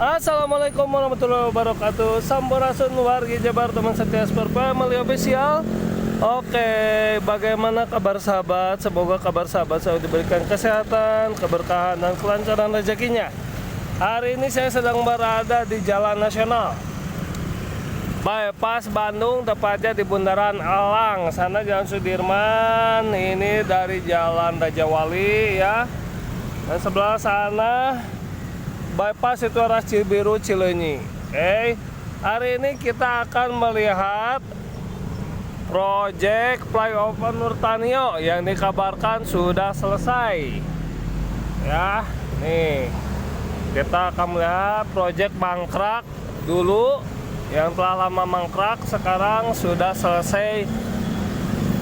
Assalamualaikum warahmatullahi wabarakatuh. Sampurasun wargi Jabar, teman setia Sport Family Official. Oke, bagaimana kabar sahabat? Semoga kabar sahabat selalu diberikan kesehatan, keberkahan, dan kelancaran rezekinya. Hari ini saya sedang berada di Jalan Nasional Bypass Bandung, tepatnya di Bundaran Elang. Sana Jalan Sudirman, ini dari Jalan Raja Wali ya. Dan sebelah sana bypass itu arah Cibiru Cileunyi. Hari ini kita akan melihat proyek flyover Nurtanio yang dikabarkan sudah selesai. Ya, nih kita akan melihat proyek mangkrak dulu yang telah lama mangkrak, sekarang sudah selesai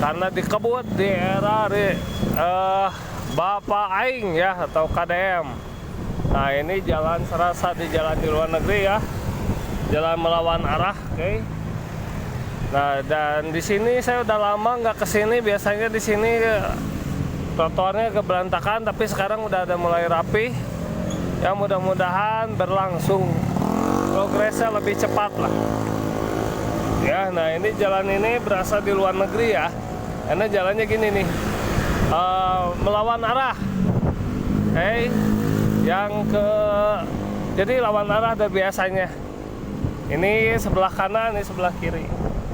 karena dikebut di era Bapak Aing ya, atau KDM. Nah, ini jalan serasa di jalan di luar negeri ya, jalan melawan arah. Oke. Nah, dan di sini saya udah lama nggak kesini. Biasanya di sini trotoarnya agak berantakan, tapi sekarang udah ada mulai rapi. Ya, mudah-mudahan berlangsung progresnya lebih cepat lah. Ya, nah ini jalan ini berasa di luar negeri ya, karena jalannya gini nih, melawan arah. Jadi lawan arah ada biasanya. Ini sebelah kanan, ini sebelah kiri.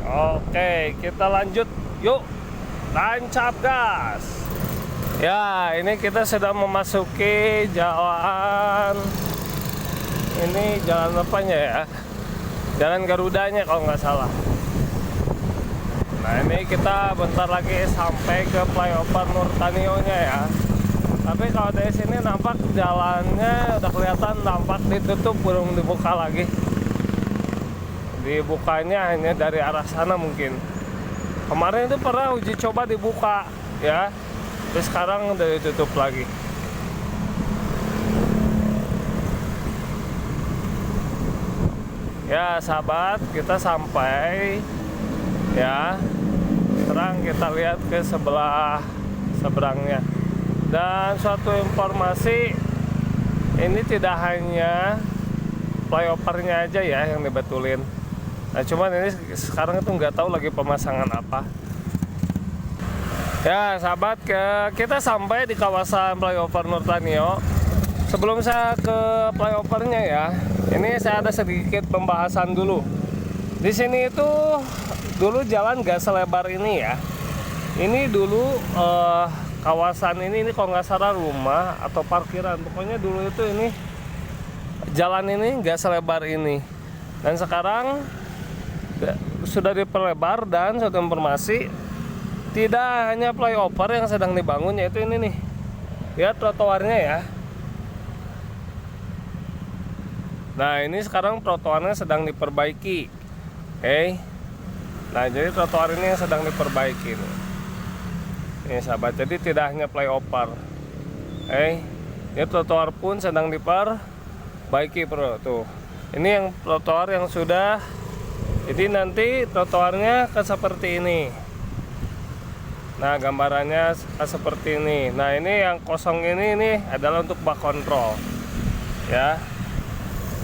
Oke, kita lanjut. Yuk, tancap gas. Ya, ini kita sudah memasuki jalan. Ini jalan apanya ya? Jalan Garudanya kalau nggak salah. Nah, ini kita bentar lagi sampai ke flyover Nurtanio-nya ya. Tapi kalau dari sini nampak jalannya udah kelihatan, nampak ditutup, belum dibuka lagi. Dibukanya hanya dari arah sana mungkin. Kemarin itu pernah uji coba dibuka ya, terus sekarang udah ditutup lagi. Ya sahabat, kita sampai ya. Sekarang kita lihat ke sebelah seberangnya. Dan suatu informasi, ini tidak hanya flyovernya aja ya yang dibetulin. Nah, cuman ini sekarang itu nggak tahu lagi pemasangan apa. Ya sahabat, kita sampai di kawasan flyover Nurtanio. Sebelum saya ke flyovernya ya, ini saya ada sedikit pembahasan dulu. Di sini itu dulu jalan nggak selebar ini ya. Ini dulu kawasan ini kalau nggak salah rumah atau parkiran. Pokoknya dulu itu ini jalan ini nggak selebar ini. Dan sekarang sudah diperlebar, dan suatu informasi, tidak hanya flyover yang sedang dibangun, yaitu ini nih. Lihat trotoarnya ya. Nah, ini sekarang trotoarnya sedang diperbaiki. Nah, jadi trotoar ini yang sedang diperbaiki nih. Ini sahabat, jadi tidak hanya flyover. Ini trotoar pun sedang diperbaiki bro. Tuh, ini yang trotoar yang sudah. Jadi nanti trotoarnya seperti ini. Nah, gambarannya seperti ini. Nah, ini yang kosong ini adalah untuk bak kontrol. Ya.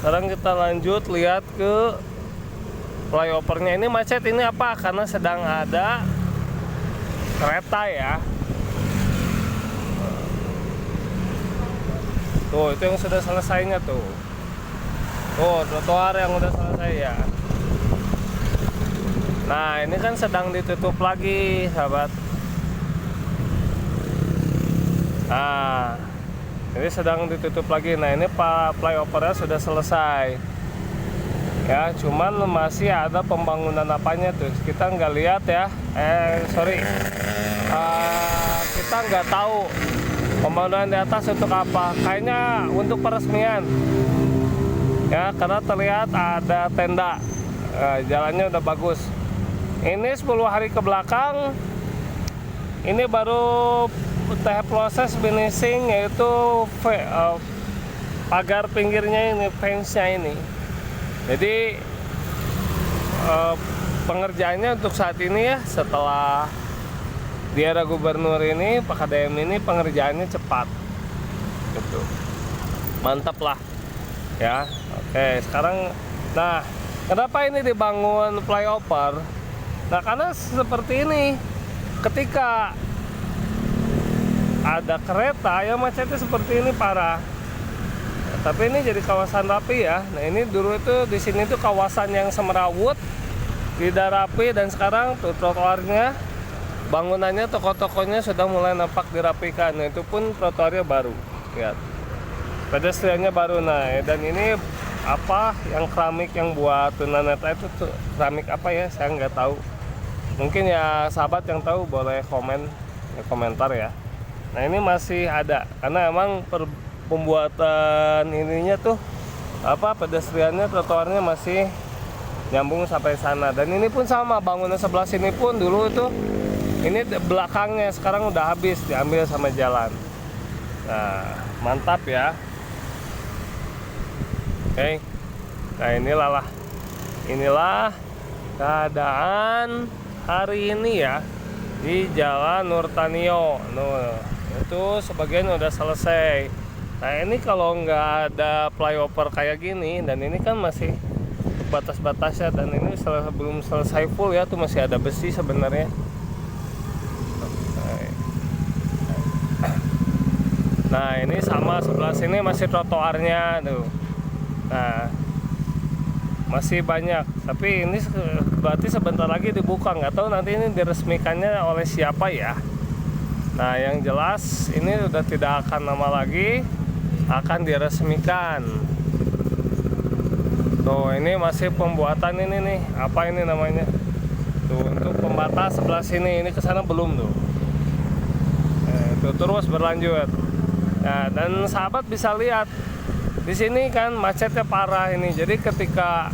Sekarang kita lanjut lihat ke flyovernya. Ini macet ini apa? Karena sedang ada kereta ya. Tuh, itu yang sudah selesainya tuh. Tuh, trotoar yang udah selesai ya. Nah, ini kan sedang ditutup lagi, sahabat. Nah, ini sedang ditutup lagi. Nah, ini flyovernya sudah selesai. Ya, cuman masih ada pembangunan apanya tuh. Kita nggak lihat ya. Kita nggak tahu pembangunan di atas untuk apa. Kayaknya untuk peresmian. Ya, karena terlihat ada tenda. Jalannya udah bagus. Ini 10 hari ke belakang, ini baru tahap proses finishing, yaitu pagar pinggirnya ini, fence-nya ini. Jadi pengerjaannya untuk saat ini ya, setelah di era gubernur ini, Pak KDM ini, pengerjaannya cepat gitu. Mantap lah ya. Oke, sekarang, nah, kenapa ini dibangun flyover? Nah, karena seperti ini, ketika ada kereta yang macetnya seperti ini parah. Tapi ini jadi kawasan rapi ya. Nah, ini dulu itu di sini tuh kawasan yang semerawut, tidak rapi, dan sekarang tuh trotoarnya, bangunannya, toko-tokonya sudah mulai nampak dirapikan. Nah, itu pun trotoarnya baru. Lihat. Pedestriannya baru. Nah, dan ini apa yang keramik yang buat tunanetra itu tuh keramik apa ya? Saya nggak tahu. Mungkin ya sahabat yang tahu boleh komentar ya. Nah, ini masih ada karena emang pembuatan ininya tuh apa pedestriannya, trotoarnya masih nyambung sampai sana. Dan ini pun sama, bangunan sebelah sini pun dulu itu ini belakangnya sekarang udah habis diambil sama jalan. Nah, mantap ya. Oke. Nah, inilah keadaan hari ini ya di Jalan Nurtanio. Nah, itu sebagian udah selesai. Nah, ini kalau nggak ada flyover kayak gini, dan ini kan masih batas-batasnya, dan ini belum selesai full ya, tuh masih ada besi sebenarnya. Nah, ini sama sebelah sini masih trotoarnya tuh. Nah, masih banyak, tapi ini berarti sebentar lagi dibuka. Nggak tahu nanti ini diresmikannya oleh siapa ya. Nah, yang jelas ini udah tidak akan lama lagi akan diresmikan. Tuh, ini masih pembuatan ini nih, apa ini namanya? Tuh, untuk pembatas sebelah sini, ini ke sana belum tuh. Tuh terus berlanjut. Nah, dan sahabat bisa lihat di sini kan macetnya parah ini. Jadi ketika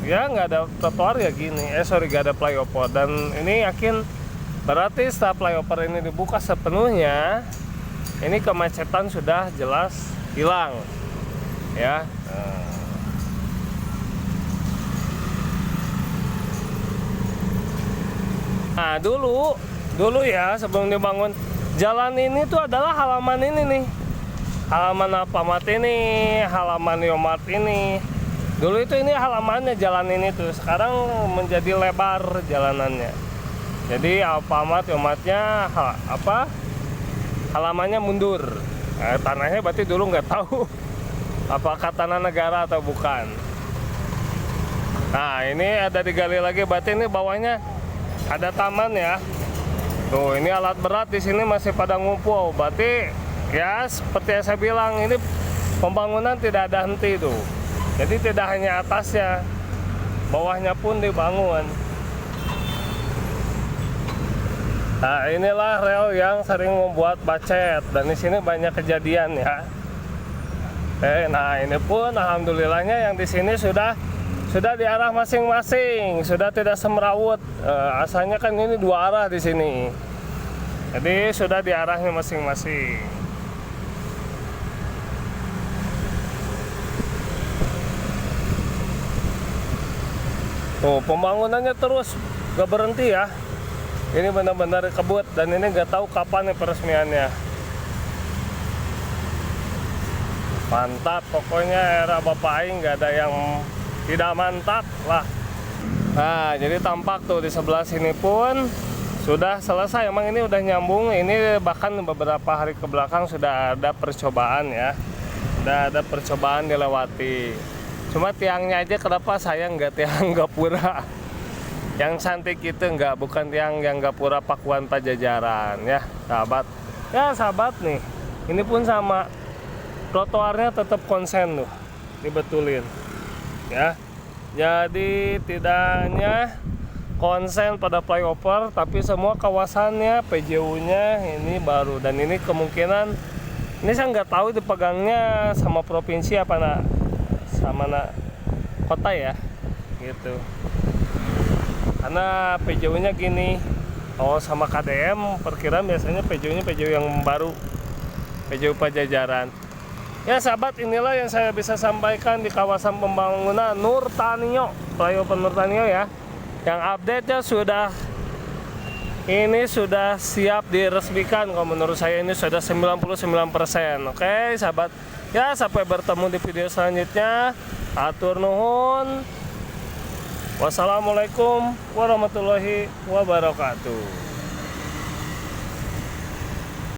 ya nggak ada trotoar ya gini, nggak ada flyover. Dan ini yakin berarti setelah flyover ini dibuka sepenuhnya, ini kemacetan sudah jelas hilang ya. Nah, dulu ya sebelum dibangun jalan ini tuh adalah halaman ini nih, halaman Alfamart ini, halaman Yomart ini. Dulu itu ini halamannya jalan ini tuh, sekarang menjadi lebar jalanannya. Jadi Alfamart, Yomartnya halamannya mundur. Tanahnya berarti dulu nggak tahu apakah tanah negara atau bukan. Nah, ini ada digali lagi, berarti ini bawahnya ada taman ya. Tuh, ini alat berat di sini masih pada ngumpul. Berarti ya seperti yang saya bilang, ini pembangunan tidak ada henti tuh. Jadi tidak hanya atasnya, bawahnya pun dibangun. Nah, inilah rel yang sering membuat macet, dan di sini banyak kejadian ya. Nah, ini pun alhamdulillahnya yang di sini sudah di arah masing-masing, sudah tidak semerawut. Asalnya kan ini dua arah di sini, jadi sudah di arahnya masing-masing. Tuh, pembangunannya terus gak berhenti ya. Ini benar-benar kebut, dan ini nggak tahu kapan nih peresmiannya. Mantap, pokoknya era Bapak Aing nggak ada yang tidak mantap lah. Nah, jadi tampak tuh di sebelah sini pun sudah selesai. Emang ini udah nyambung. Ini bahkan beberapa hari ke belakang sudah ada percobaan ya, sudah ada percobaan dilewati. Cuma tiangnya aja kenapa saya nggak tiang gapura yang cantik itu, bukan tiang yang gapura Pakuan Pajajaran ya sahabat. Ya sahabat nih, ini pun sama, trotoarnya tetap konsen tuh, dibetulin ya. Jadi tidak hanya konsen pada flyover, tapi semua kawasannya, PJU-nya ini baru. Dan ini kemungkinan, ini saya nggak tahu dipegangnya sama provinsi apa sama kota ya gitu. Karena PJU-nya gini, sama KDM perkiraan biasanya PJU-nya PJU yang baru, PJU Pajajaran. Ya sahabat, inilah yang saya bisa sampaikan di kawasan pembangunan Nurtanio, flyover Nurtanio ya. Yang update-nya sudah siap diresmikan. Kalau menurut saya ini sudah 99%. Oke sahabat, Ya, sampai bertemu di video selanjutnya. Atur nuhun. Wassalamualaikum warahmatullahi wabarakatuh.